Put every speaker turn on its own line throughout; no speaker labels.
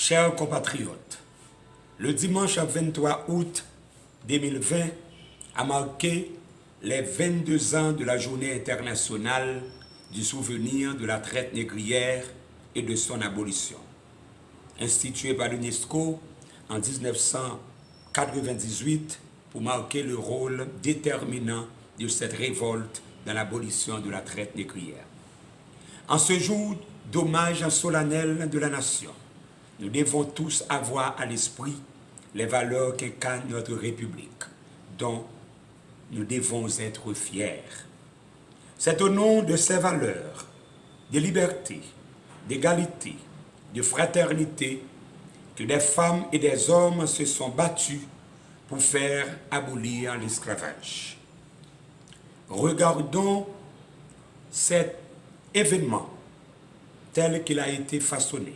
Chers compatriotes, le dimanche 23 août 2020 a marqué les 22 ans de la Journée internationale du souvenir de la traite négrière et de son abolition. Instituée par l'UNESCO en 1998 pour marquer le rôle déterminant de cette révolte dans l'abolition de la traite négrière. En ce jour d'hommage solennel de la nation, nous devons tous avoir à l'esprit les valeurs qu'incarne notre République, dont nous devons être fiers. C'est au nom de ces valeurs de liberté, d'égalité, de fraternité que des femmes et des hommes se sont battus pour faire abolir l'esclavage. Regardons cet événement tel qu'il a été façonné.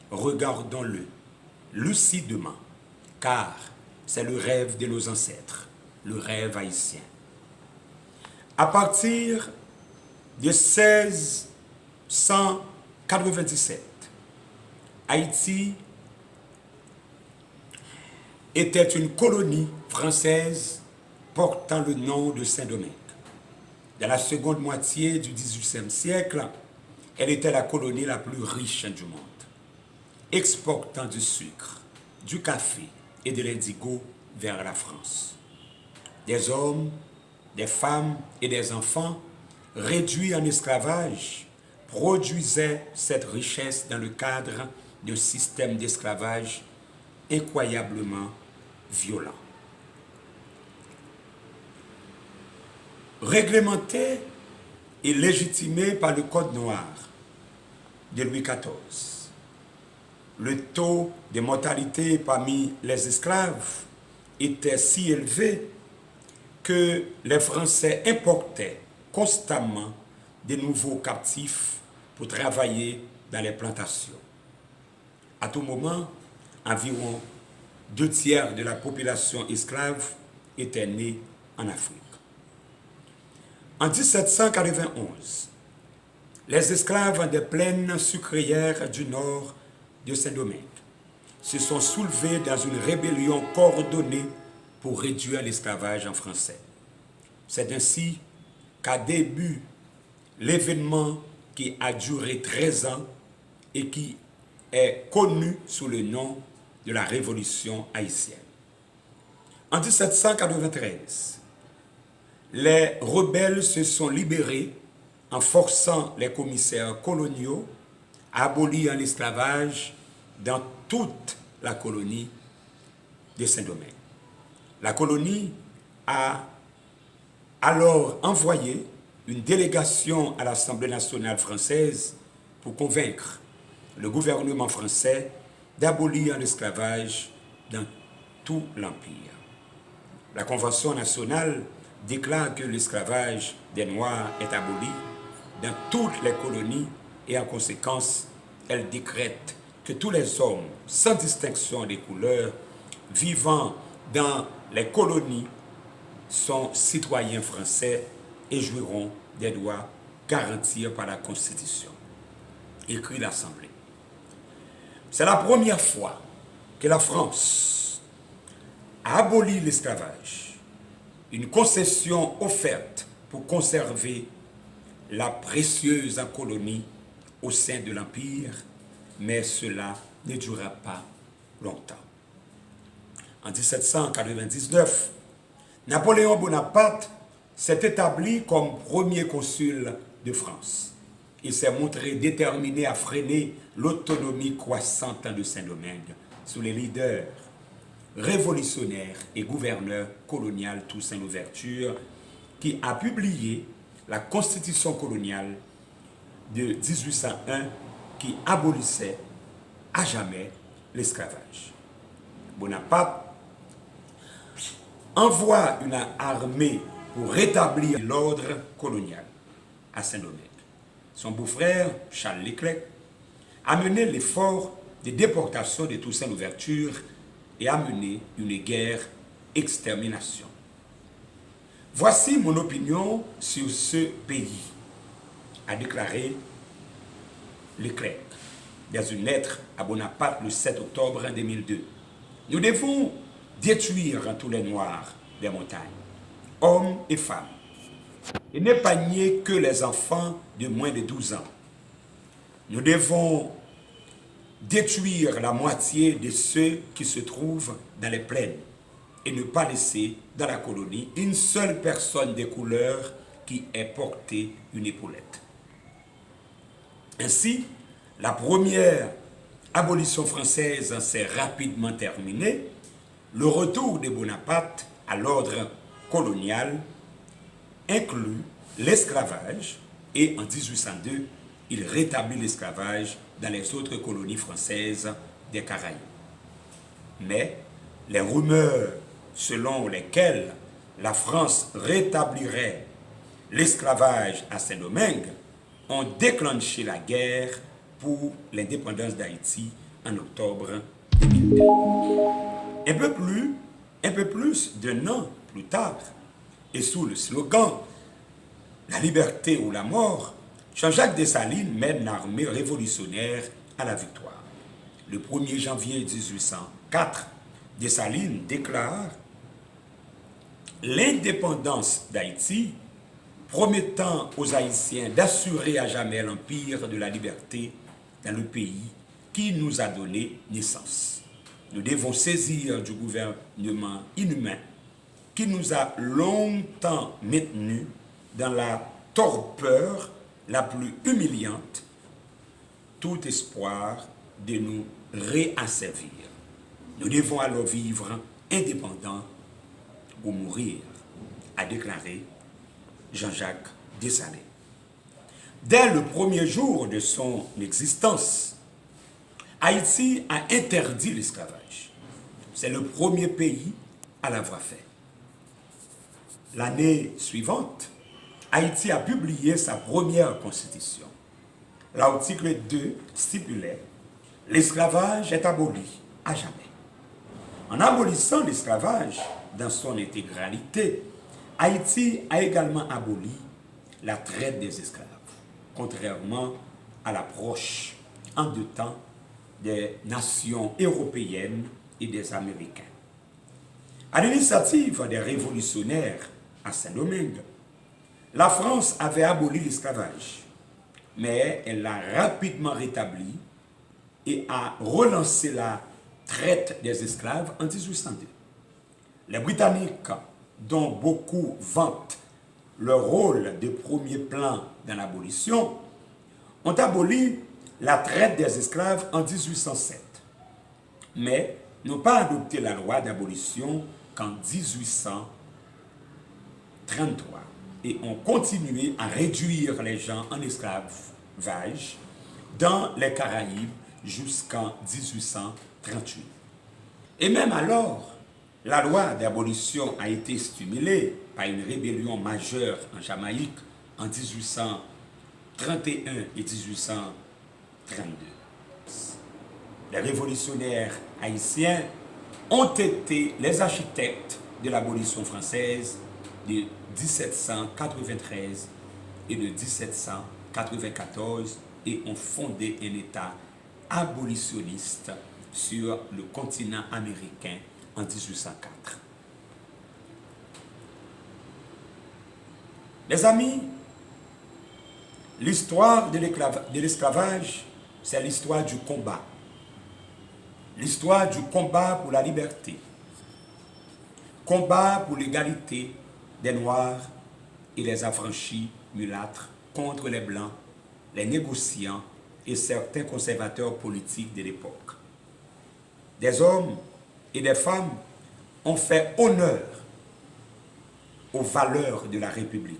Regardons-le lucidement, car c'est le rêve de nos ancêtres, le rêve haïtien. À partir de 1697, Haïti était une colonie française portant le nom de Saint-Domingue. Dans la seconde moitié du XVIIIe siècle, elle était la colonie la plus riche du monde, exportant du sucre, du café et de l'indigo vers la France. Des hommes, des femmes et des enfants réduits en esclavage produisaient cette richesse dans le cadre d'un système d'esclavage incroyablement violent. Réglementé et légitimé par le Code noir de Louis XIV, le taux de mortalité parmi les esclaves était si élevé que les Français importaient constamment de nouveaux captifs pour travailler dans les plantations. À tout moment, environ 2/3 de la population esclave était née en Afrique. En 1791, les esclaves des plaines sucrières du nord de Saint-Domingue se sont soulevés dans une rébellion coordonnée pour réduire l'esclavage en français. C'est ainsi qu'a débuté l'événement qui a duré 13 ans et qui est connu sous le nom de la Révolution haïtienne. En 1793, les rebelles se sont libérés en forçant les commissaires coloniaux à abolir l'esclavage dans toute la colonie de Saint-Domingue. La colonie a alors envoyé une délégation à l'Assemblée nationale française pour convaincre le gouvernement français d'abolir l'esclavage dans tout l'Empire. La Convention nationale déclare que l'esclavage des Noirs est aboli dans toutes les colonies et en conséquence, elle décrète que tous les hommes, sans distinction des couleurs, vivant dans les colonies, sont citoyens français et jouiront des droits garantis par la Constitution. Écrit l'Assemblée. C'est la première fois que la France a aboli l'esclavage, une concession offerte pour conserver la précieuse colonie au sein de l'Empire, mais cela ne durera pas longtemps. En 1799, Napoléon Bonaparte s'est établi comme premier consul de France. Il s'est montré déterminé à freiner l'autonomie croissante de Saint-Domingue sous les leaders révolutionnaires et gouverneurs colonial Toussaint Louverture, qui a publié la Constitution coloniale de 1801 qui abolissait à jamais l'esclavage. Bonaparte envoie une armée pour rétablir l'ordre colonial à Saint-Domingue. Son beau-frère, Charles Leclerc, a mené l'effort de déportation de Toussaint Louverture et a mené une guerre extermination. Voici mon opinion sur ce pays, a déclaré Leclerc. dans une lettre à Bonaparte le 7 octobre 2002. Nous devons détruire tous les Noirs des montagnes, hommes et femmes, et n'épargner que les enfants de moins de 12 ans. Nous devons détruire la moitié de ceux qui se trouvent dans les plaines et ne pas laisser dans la colonie une seule personne de couleur qui ait porté une épaulette. Ainsi, la première abolition française s'est rapidement terminée. Le retour de Bonaparte à l'ordre colonial inclut l'esclavage et en 1802, il rétablit l'esclavage dans les autres colonies françaises des Caraïbes. Mais les rumeurs selon lesquelles la France rétablirait l'esclavage à Saint-Domingue ont déclenché la guerre pour l'indépendance d'Haïti en octobre 2002. Un peu plus d'un an plus tard, et sous le slogan « La liberté ou la mort », Jean-Jacques Dessalines mène l'armée révolutionnaire à la victoire. Le 1er janvier 1804, Dessalines déclare l'indépendance d'Haïti, promettant aux Haïtiens d'assurer à jamais l'empire de la liberté dans le pays qui nous a donné naissance. Nous devons saisir du gouvernement inhumain qui nous a longtemps maintenus dans la torpeur la plus humiliante, tout espoir de nous réasservir. Nous devons alors vivre indépendants ou mourir, a déclaré Jean-Jacques Dessalines. Dès le premier jour de son existence, Haïti a interdit l'esclavage. C'est le premier pays à l'avoir fait. L'année suivante, Haïti a publié sa première constitution. L'article 2 stipulait « L'esclavage est aboli à jamais ». En abolissant l'esclavage dans son intégralité, Haïti a également aboli la traite des esclaves, contrairement à l'approche en deux temps des nations européennes et des Américains. À l'initiative des révolutionnaires à Saint-Domingue, la France avait aboli l'esclavage, mais elle l'a rapidement rétabli et a relancé la traite des esclaves en 1802. Les Britanniques, dont beaucoup vantent leur rôle de premier plan dans l'abolition, ont aboli la traite des esclaves en 1807, mais n'ont pas adopté la loi d'abolition qu'en 1833 et ont continué à réduire les gens en esclavage dans les Caraïbes jusqu'en 1838. Et même alors, la loi d'abolition a été stimulée par une rébellion majeure en Jamaïque en 1831 et 1832. Les révolutionnaires haïtiens ont été les architectes de l'abolition française de 1793 et de 1794 et ont fondé un État abolitionniste sur le continent américain en 1804. Les amis, l'histoire de l'esclavage, c'est l'histoire du combat. L'histoire du combat pour la liberté. Combat pour l'égalité des Noirs et les affranchis mulâtres contre les Blancs, les négociants et certains conservateurs politiques de l'époque. Des hommes et des femmes ont fait honneur aux valeurs de la République.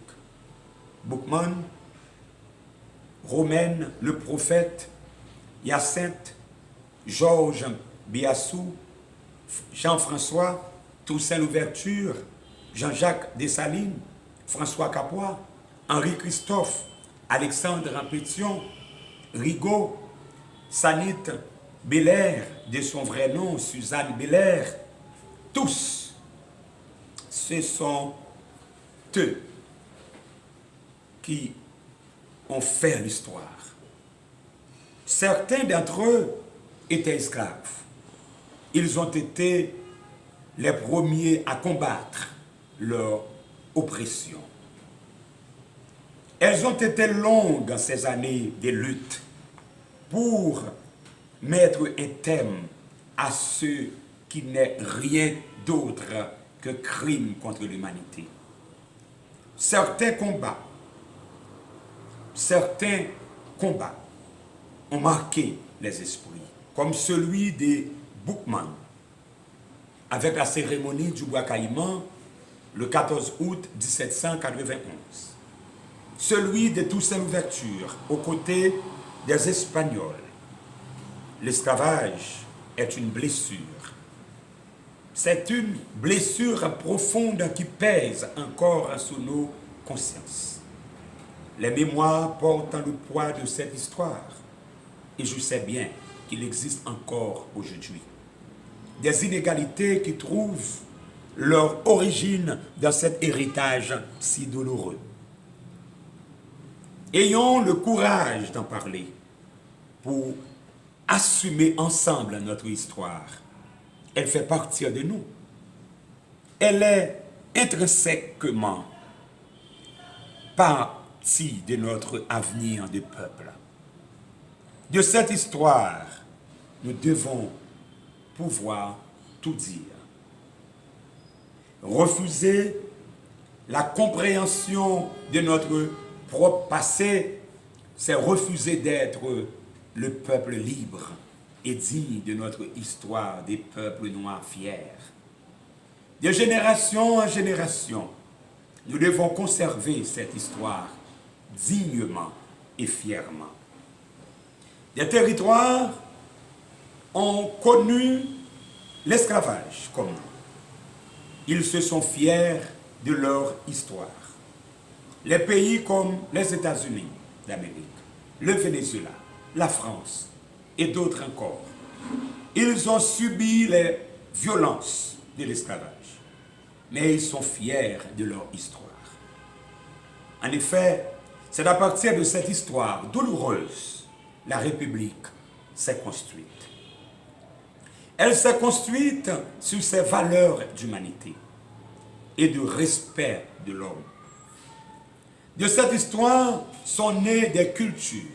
Boukman, Romaine, le prophète, Hyacinthe, Georges Biassou, Jean-François, Toussaint Louverture, Jean-Jacques Dessalines, François Capois, Henri-Christophe, Alexandre Pétion, Rigaud, Sanit Belair, de son vrai nom, Suzanne Belair, tous, ce sont eux qui ont fait l'histoire. Certains d'entre eux étaient esclaves. Ils ont été les premiers à combattre leur oppression. Elles ont été longues ces années de lutte pour mettre un terme à ce qui n'est rien d'autre que crime contre l'humanité. Certains combats ont marqué les esprits, comme celui de Boukman, avec la cérémonie du bois caïman le 14 août 1791. Celui de Toussaint Louverture, aux côtés des Espagnols. L'esclavage est une blessure. C'est une blessure profonde qui pèse encore sur nos consciences. Les mémoires portent le poids de cette histoire. Et je sais bien qu'il existe encore aujourd'hui des inégalités qui trouvent leur origine dans cet héritage si douloureux. Ayons le courage d'en parler pour assumer ensemble notre histoire. Elle fait partie de nous. Elle est intrinsèquement partie de notre avenir de peuple. De cette histoire, nous devons pouvoir tout dire. Refuser la compréhension de notre propre passé, c'est refuser d'être le peuple libre et digne de notre histoire des peuples noirs fiers. De génération en génération, nous devons conserver cette histoire dignement et fièrement. Des territoires ont connu l'esclavage comme nous. Ils se sont fiers de leur histoire. Les pays comme les États-Unis d'Amérique, le Venezuela, la France et d'autres encore, ils ont subi les violences de l'esclavage, mais ils sont fiers de leur histoire. En effet, c'est à partir de cette histoire douloureuse, la République s'est construite. Elle s'est construite sur ses valeurs d'humanité et de respect de l'homme. De cette histoire sont nées des cultures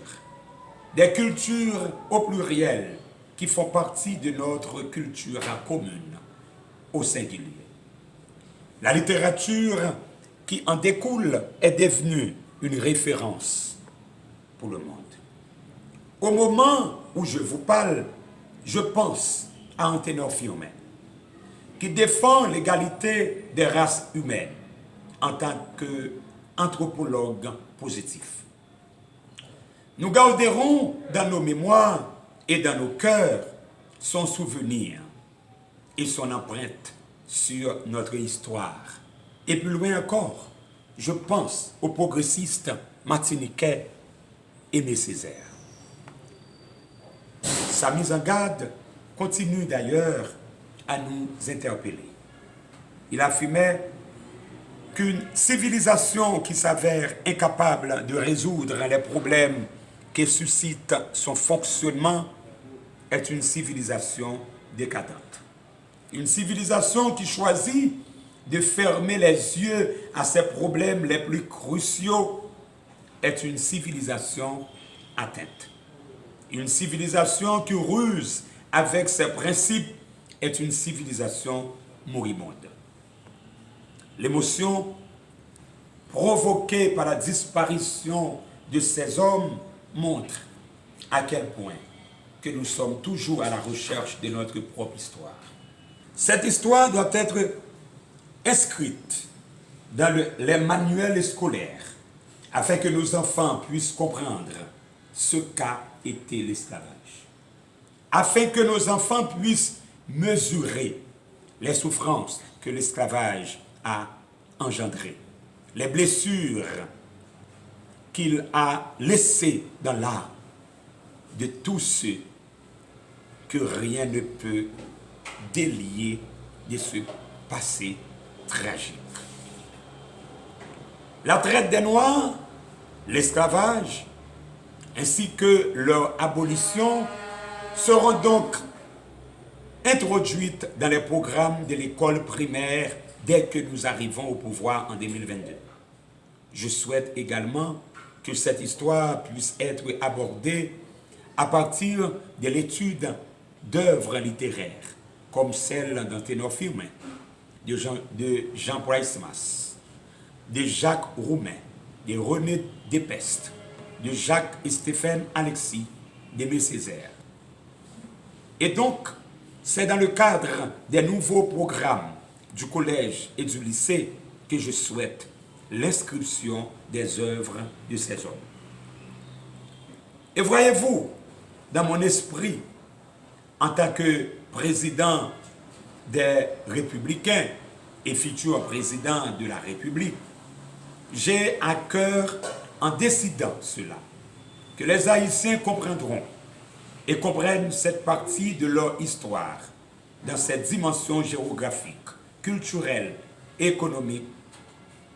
au pluriel qui font partie de notre culture commune au singulier. La littérature qui en découle est devenue une référence pour le monde. Au moment où je vous parle, je pense à Anténor Firmin, qui défend l'égalité des races humaines en tant qu'anthropologue positif. Nous garderons dans nos mémoires et dans nos cœurs son souvenir et son empreinte sur notre histoire. Et plus loin encore, je pense aux progressistes martiniquais Aimé Césaire. Sa mise en garde continue d'ailleurs à nous interpeller. Il affirmait qu'une civilisation qui s'avère incapable de résoudre les problèmes que suscite son fonctionnement est une civilisation décadente. Une civilisation qui choisit de fermer les yeux à ses problèmes les plus cruciaux est une civilisation atteinte. Une civilisation qui ruse avec ses principes est une civilisation moribonde. L'émotion provoquée par la disparition de ces hommes montre à quel point que nous sommes toujours à la recherche de notre propre histoire. Cette histoire doit être inscrite dans les manuels scolaires afin que nos enfants puissent comprendre ce qu'a été l'esclavage. Afin que nos enfants puissent mesurer les souffrances que l'esclavage a engendrées, les blessures qu'il a laissées dans l'âme de tous ceux que rien ne peut délier de ce passé tragique. La traite des Noirs, l'esclavage, ainsi que leur abolition seront donc introduites dans les programmes de l'école primaire dès que nous arrivons au pouvoir en 2022. Je souhaite également que cette histoire puisse être abordée à partir de l'étude d'œuvres littéraires, comme celle d'Anténor Firmin, de Jean Pricemas, de Jacques Roumain, de René Despeste, de Jacques et Stéphane Alexis, d'Aimé Césaire. Et donc, c'est dans le cadre des nouveaux programmes du collège et du lycée que je souhaite l'inscription des œuvres de ces hommes. Et voyez-vous, dans mon esprit, en tant que président des Républicains et futur président de la République, j'ai à cœur, en décidant cela, que les Haïtiens comprendront et comprennent cette partie de leur histoire dans cette dimension géographique, culturelle, économique,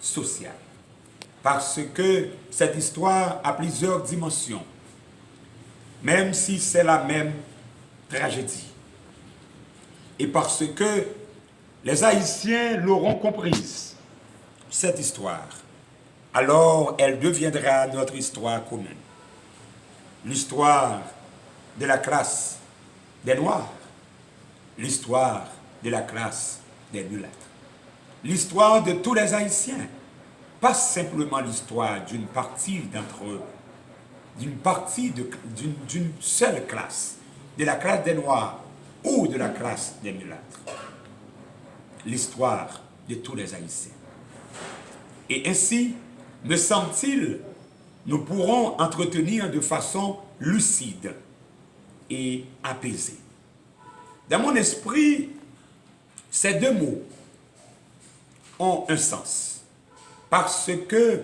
sociale. Parce que cette histoire a plusieurs dimensions, même si c'est la même tragédie. Et parce que les Haïtiens l'auront comprise, cette histoire, alors elle deviendra notre histoire commune. L'histoire de la classe des Noirs, l'histoire de la classe des mulâtres, l'histoire de tous les Haïtiens, pas simplement l'histoire d'une partie d'entre eux, d'une seule classe, de la classe des Noirs ou de la classe des mulâtres. L'histoire de tous les Haïtiens. Et ainsi, me semble-t-il, nous pourrons entretenir de façon lucide et apaisée. Dans mon esprit, ces deux mots ont un sens, parce que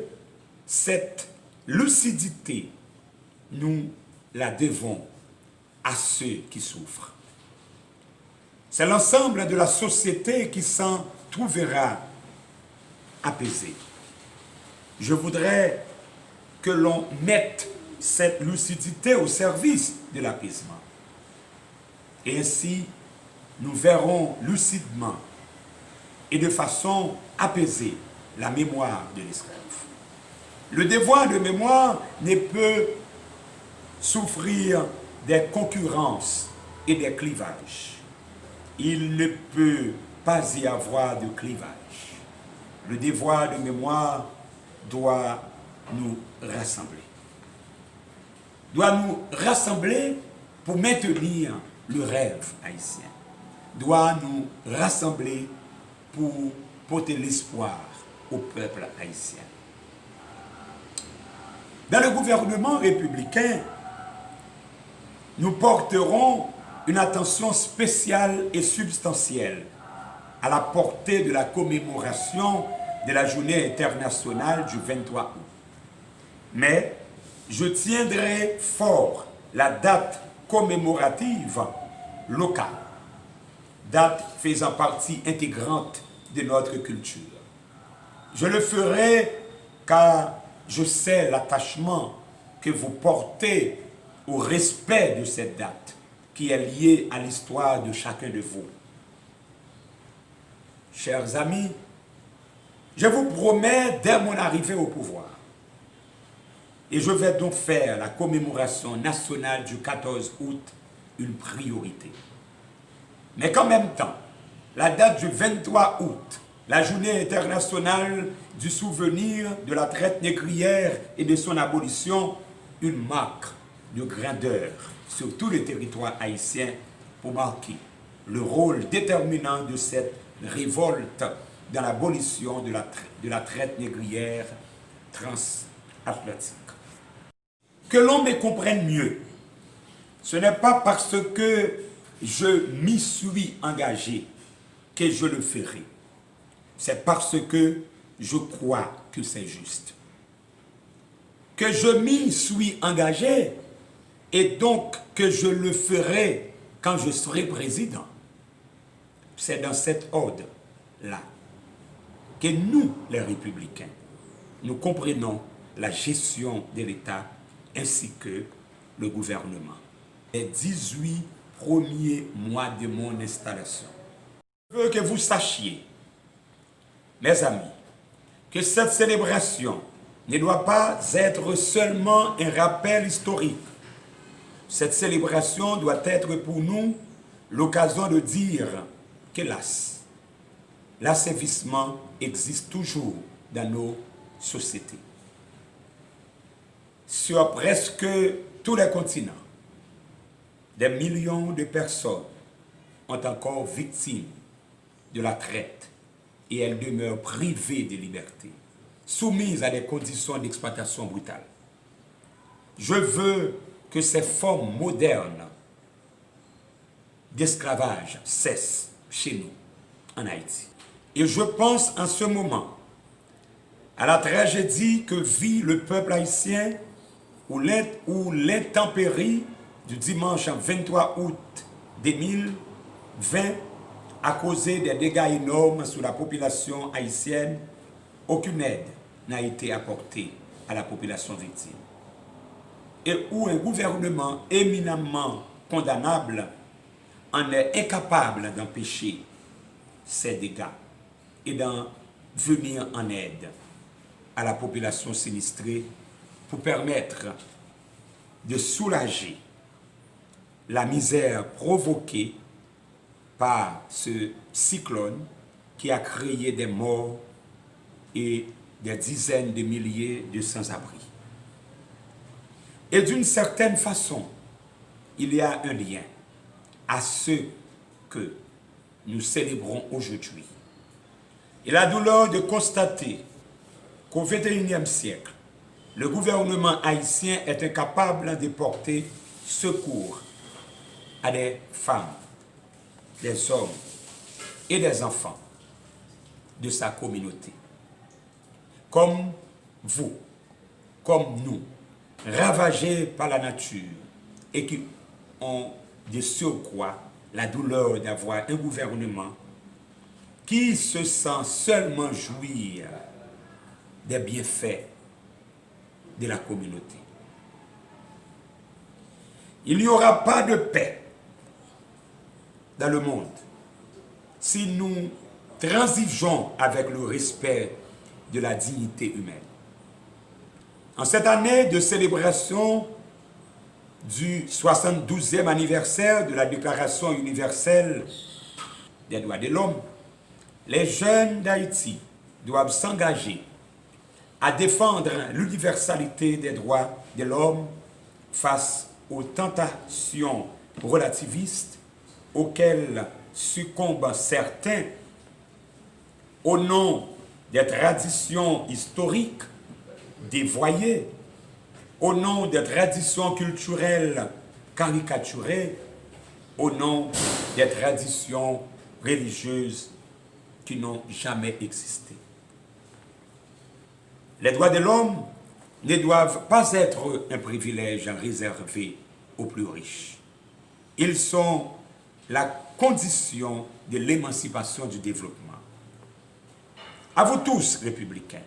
cette lucidité, nous la devons à ceux qui souffrent. C'est l'ensemble de la société qui s'en trouvera apaisée. Je voudrais que l'on mette cette lucidité au service de l'apaisement. Et ainsi, nous verrons lucidement et de façon apaisée la mémoire de l'esclave. Le devoir de mémoire ne peut souffrir des concurrences et des clivages. Il ne peut pas y avoir de clivage. Le devoir de mémoire doit nous rassembler. Doit nous rassembler pour maintenir le rêve haïtien. Doit nous rassembler pour porter l'espoir au peuple haïtien. Dans le gouvernement républicain, nous porterons une attention spéciale et substantielle à la portée de la commémoration de la journée internationale du 23 août. Mais je tiendrai fort la date commémorative locale, date faisant partie intégrante de notre culture. Je le ferai car je sais l'attachement que vous portez au respect de cette date qui est liée à l'histoire de chacun de vous. Chers amis, je vous promets dès mon arrivée au pouvoir, et je vais donc faire la commémoration nationale du 14 août une priorité. Mais qu'en même temps, la date du 23 août, la journée internationale du souvenir de la traite négrière et de son abolition, une marque de grandeur sur tout le territoire haïtien pour marquer le rôle déterminant de cette révolte dans l'abolition de la traite négrière transatlantique. Que l'on me comprenne mieux, ce n'est pas parce que je m'y suis engagé que je le ferai. C'est parce que je crois que c'est juste. Que je m'y suis engagé et donc que je le ferai quand je serai président. C'est dans cet ordre-là que nous, les républicains, nous comprenons la gestion de l'État ainsi que le gouvernement. Les 18 premiers mois de mon installation. Je veux que vous sachiez, mes amis, que cette célébration ne doit pas être seulement un rappel historique. Cette célébration doit être pour nous l'occasion de dire qu'hélas, l'asservissement existe toujours dans nos sociétés. Sur presque tous les continents, des millions de personnes ont encore victimes de la traite et elles demeurent privées de liberté, soumises à des conditions d'exploitation brutale. Je veux que ces formes modernes d'esclavage cessent chez nous, en Haïti. Et je pense en ce moment à la tragédie que vit le peuple haïtien où l'intempérie du dimanche 23 août 2020 a causé des dégâts énormes sur la population haïtienne. Aucune aide n'a été apportée à la population victime. Et où un gouvernement éminemment condamnable en est incapable d'empêcher ces dégâts et d'en venir en aide à la population sinistrée pour permettre de soulager la misère provoquée par ce cyclone qui a créé des morts et des dizaines de milliers de sans-abri. Et d'une certaine façon, il y a un lien à ce que nous célébrons aujourd'hui. Et la douleur de constater qu'au XXIe siècle, le gouvernement haïtien est incapable de porter secours à des femmes, des hommes et des enfants de sa communauté. Comme vous, comme nous, ravagés par la nature et qui ont de surcroît la douleur d'avoir un gouvernement qui se sent seulement jouir des bienfaits de la communauté. Il n'y aura pas de paix dans le monde si nous transigeons avec le respect de la dignité humaine. En cette année de célébration du 72e anniversaire de la Déclaration universelle des droits de l'homme, les jeunes d'Haïti doivent s'engager à défendre l'universalité des droits de l'homme face aux tentations relativistes auxquelles succombent certains au nom des traditions historiques dévoyées, au nom des traditions culturelles caricaturées, au nom des traditions religieuses qui n'ont jamais existé. Les droits de l'homme ne doivent pas être un privilège réservé aux plus riches. Ils sont la condition de l'émancipation du développement. À vous tous, républicains,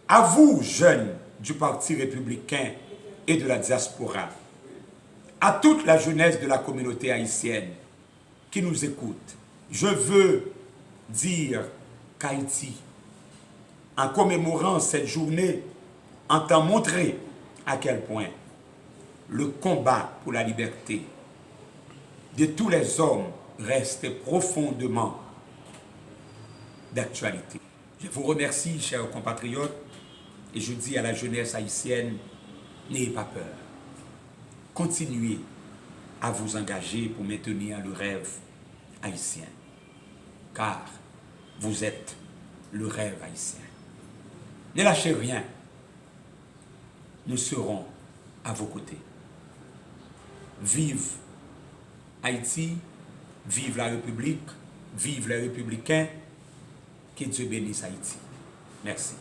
à vous, jeunes du Parti républicain et de la diaspora, à toute la jeunesse de la communauté haïtienne qui nous écoute, je veux dire qu'Haïti, en commémorant cette journée, entend montrer à quel point le combat pour la liberté de tous les hommes reste profondément d'actualité. Je vous remercie, chers compatriotes, et je dis à la jeunesse haïtienne, n'ayez pas peur. Continuez à vous engager pour maintenir le rêve haïtien, car vous êtes le rêve haïtien. Ne lâchez rien, nous serons à vos côtés. Vive Haïti, vive la République, vive les républicains, que Dieu bénisse Haïti. Merci.